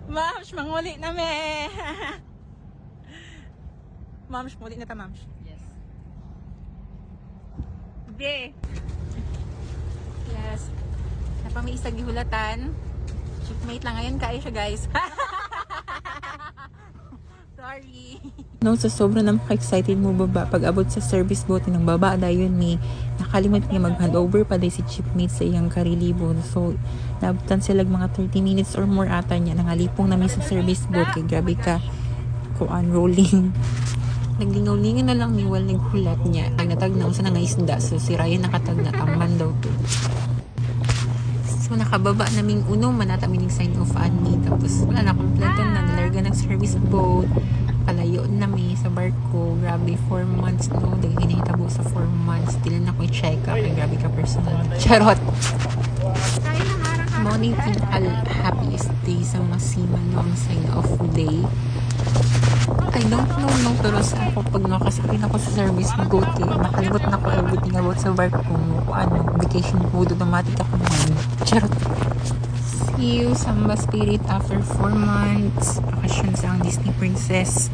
Mams, manguli na me. Mams, muli na ta, mams. Yes. Be. Yes. Napami isang gihulatan. Shipmate lang ngayon kaya siya, guys. Sorry. No, sa sobrang napaka-excited mo baba pag abot sa service boat ng baba dayon ni nakalimot nga mag-handover pa day si Chipmate sa iyang karilibon. So nabutan sila mga 30 minutes or more ata niya nangalipong namin sa service boat kay grabe ka kuan rolling. Naglingaw-lingaw na lang ni Wal naghulat niya. Ay natagnaw sa nga isda. So si Ryan nakatagna taman daw to. So nakababa naming uno manata mining sign of ani tapos wala na kompleto na nalarga ng service boat. Palayo nami sa barko. Grabe 4 months no. Dahil hinahitabo sa 4 months. Dila na ko i-check up. Ay grabe ka personal. Charot. Morning pinakal happiest day sa mga seaman no ang sign of day. I don't know no pero sa ako pag nakasakit ako sa service boat nakalimot na ko everything about sa barko kung ano vacation food automatic ako naman. Charot. See you Samba Spirit after 4 months. Bakasyon sa ang Disney Princess.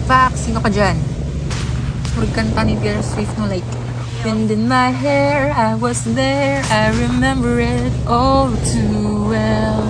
Fuck, sino ka dyan? Magkanta ni Taylor Swift no like wind in my hair, I was there, I remember it all too well.